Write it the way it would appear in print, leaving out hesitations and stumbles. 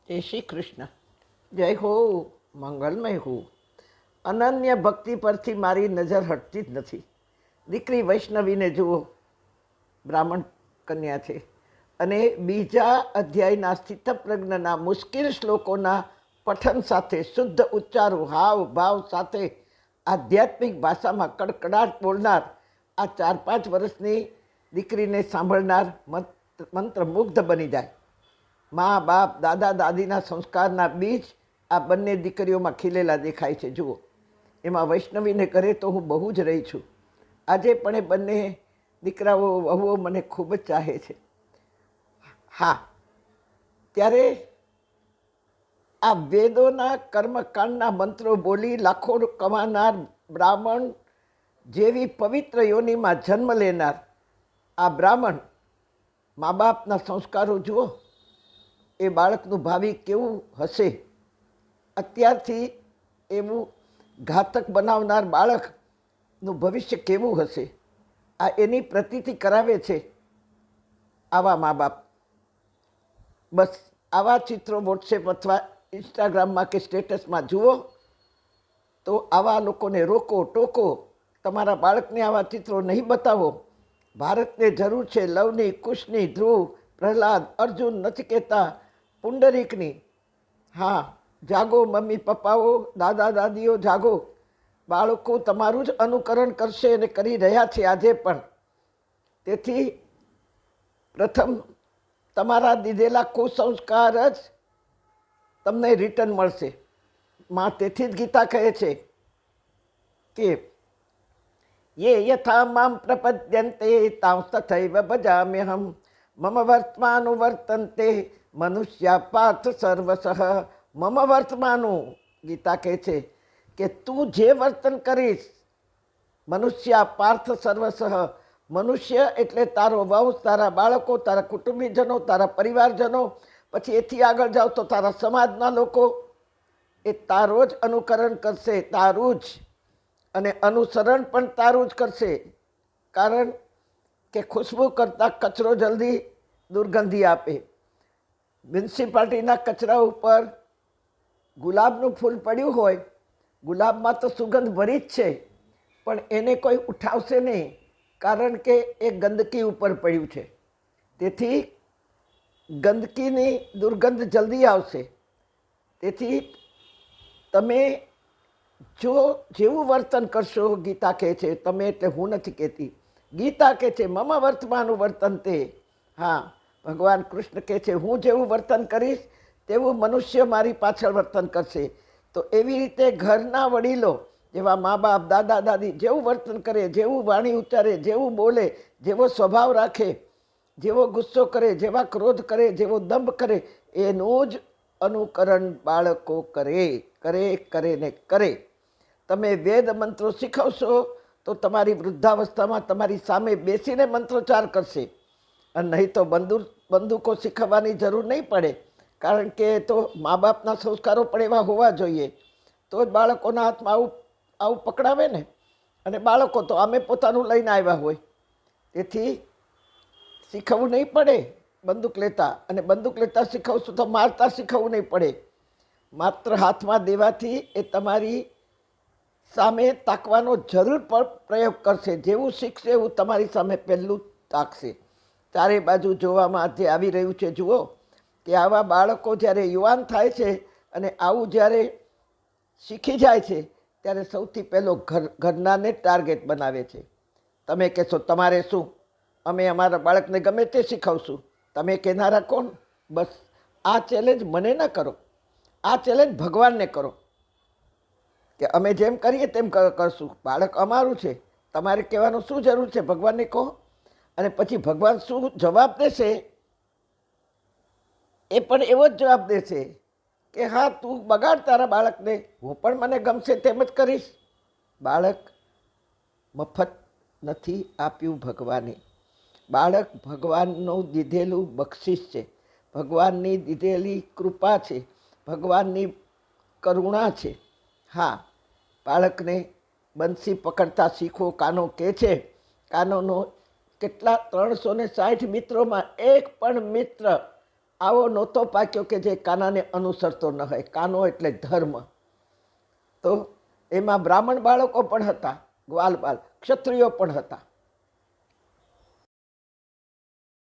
જય શ્રી કૃષ્ણ. જય હો, મંગલમય હો. અનન્ય ભક્તિ પરથી મારી નજર હટતી જ નથી. દીકરી વૈષ્ણવીને જુઓ, બ્રાહ્મણ કન્યા છે, અને બીજા અધ્યાયના સ્થિતપ્રજ્ઞના મુશ્કેલ શ્લોકોના પઠન સાથે, શુદ્ધ ઉચ્ચારો, હાવ ભાવ સાથે આધ્યાત્મિક ભાષામાં કડકડાટ બોલનાર આ 4-5 વર્ષની દીકરીને સાંભળનાર મંત્રમુગ્ધ બની જાય. મા બાપ દાદા દાદીના સંસ્કારના બીજ આ બંને દીકરીઓમાં ખીલેલા દેખાય છે. જુઓ, એમાં વૈષ્ણવીને ઘરે તો હું બહુ જ રહી છું. આજે પણ એ બંને દીકરાઓ વહુઓ મને ખૂબ જ ચાહે છે. હા, ત્યારે આ વેદોના કર્મકાંડના મંત્રો બોલી લાખો કમાનાર બ્રાહ્મણ જેવી પવિત્ર યોનિમાં જન્મ લેનાર આ બ્રાહ્મણ મા બાપના સંસ્કારો જુઓ, એ બાળકનું ભાવિ કેવું હશે. અત્યારથી એવું ઘાતક બનાવનાર બાળકનું ભવિષ્ય કેવું હશે, આ એની પ્રતીતિ કરાવે છે આવા મા બાપ. બસ આવા ચિત્રો વોટ્સએપ અથવા ઇન્સ્ટાગ્રામમાં કે સ્ટેટસમાં જુઓ તો આવા લોકોને રોકો, ટોકો. તમારા બાળકને આવા ચિત્રો નહીં બતાવો. ભારતને જરૂર છે લવની, કુશની, ધ્રુવ, પ્રહલાદ, અર્જુન, નચિકેતા, પુંડરીકની. હા, જાગો મમ્મી પપ્પાઓ, દાદા દાદીઓ, જાગો. બાળકો તમારું જ અનુકરણ કરશે અને કરી રહ્યા છે આજે પણ. તેથી પ્રથમ તમારા દીધેલા કુસંસ્કાર જ તમને રિટર્ન મળશે. માં તેથી જ ગીતા કહે છે કે યે યથા મામ પ્રપદ્યન્તે તાં તથૈવ ભજામ્યહમ મમ વર્તમાનું વર્તન્તે મનુષ્યા પાર્થ સર્વસઃ. મમ વર્તમાનું, ગીતા કહે છે કે તું જે વર્તન કરીશ, મનુષ્યા પાર્થ સર્વસઃ. મનુષ્ય એટલે તારો વંશ, તારા બાળકો, તારા કુટુંબીજનો, તારા પરિવારજનો, પછી એથી આગળ જાઓ તો તારા સમાજના લોકો. એ તારો જ અનુકરણ કરશે, તારું જ, અને અનુસરણ પણ તારું જ કરશે. કારણ કે ખુશ્બુ કરતાં કચરો જલ્દી દુર્ગંધી આપે. મ્યુનિસિપાલિટીના કચરા ઉપર ગુલાબનું ફૂલ પડ્યું હોય, ગુલાબમાં તો સુગંધ ભરી જ છે, પણ એને કોઈ ઉઠાવશે નહીં, કારણ કે એ ગંદકી ઉપર પડ્યું છે. તેથી ગંદકીની દુર્ગંધ જલ્દી આવશે. તેથી તમે જો જેવું વર્તન કરશો, ગીતા કહે છે, તમે એટલે હું નથી કહેતી, ગીતા કહે છે મમ વર્તમાનું વર્તન તે. હા, ભગવાન કૃષ્ણ કહે છે હું જેવું વર્તન કરીશ તેવું મનુષ્ય મારી પાછળ વર્તન કરશે. તો એવી રીતે ઘરના વડીલો જેવા મા બાપ, દાદા દાદી જેવું વર્તન કરે, જેવું વાણી ઉચ્ચારે, જેવું બોલે, જેવો સ્વભાવ રાખે, જેવો ગુસ્સો કરે, જેવા ક્રોધ કરે, જેવો દંભ કરે, એનું જ અનુકરણ બાળકો કરે કરે કરે ને કરે. તમે વેદ મંત્રો શીખવશો તો તમારી વૃદ્ધાવસ્થામાં તમારી સામે બેસીને મંત્રોચ્ચાર કરશે. અને નહીં તો બંદૂકો શીખવવાની જરૂર નહીં પડે, કારણ કે તો મા બાપના સંસ્કારો પણ એવા હોવા જોઈએ. તો જ બાળકોના હાથમાં આવું આવું પકડાવે ને. અને બાળકો તો અમે પોતાનું લઈને આવ્યા હોય, તેથી શીખવવું નહીં પડે બંદૂક લેતા. અને બંદૂક લેતા શીખવશું તો મારતા શીખવવું નહીં પડે. માત્ર હાથમાં દેવાથી એ તમારી સામે તાકવાનો જરૂર પણ પ્રયોગ કરશે. જેવું શીખશે એવું તમારી સામે પહેલું તાકશે. ચારે બાજુ જોવામાં જે આવી રહ્યું છે, જુઓ કે આવા બાળકો જ્યારે યુવાન થાય છે અને આવું જ્યારે શીખી જાય છે, ત્યારે સૌથી પહેલો ઘરનાને ટાર્ગેટ બનાવે છે. તમે કહેશો તમારે શું, અમે અમારા બાળકને ગમે તે શીખવશું. તમે કહેનારા કોણ? બસ આ ચેલેન્જ મને ન કરો, આ ચેલેન્જ ભગવાનને કરો કે અમે જેમ કરીએ તેમ કરશું. બાળક અમારું છે, તમારે કહેવાનું શું જરૂર છે? ભગવાનને કહો. અને પછી ભગવાન શું જવાબ દેશે, એ પણ એવો જ જવાબ દેશે કે હા, તું બગાડ તારા બાળકને, હું પણ મને ગમશે તેમ જ કરીશ. બાળક મફત નથી આપ્યું ભગવાને. બાળક ભગવાનનું દીધેલું બક્ષિસ છે, ભગવાનની દીધેલી કૃપા છે, ભગવાનની કરુણા છે. હા, બાળકને બંસી પકડતા શીખો, કાનો કહે છે. કાનોનો કેટલા 360 મિત્રોમાં એક પણ મિત્ર આવો નહોતો પાક્યો કે જે કાનાને અનુસરતો ન હોય. કાનો એટલે ધર્મ. તો એમાં બ્રાહ્મણ બાળકો પણ હતા, ગ્વાલ બાલ, ક્ષત્રિયો પણ હતા.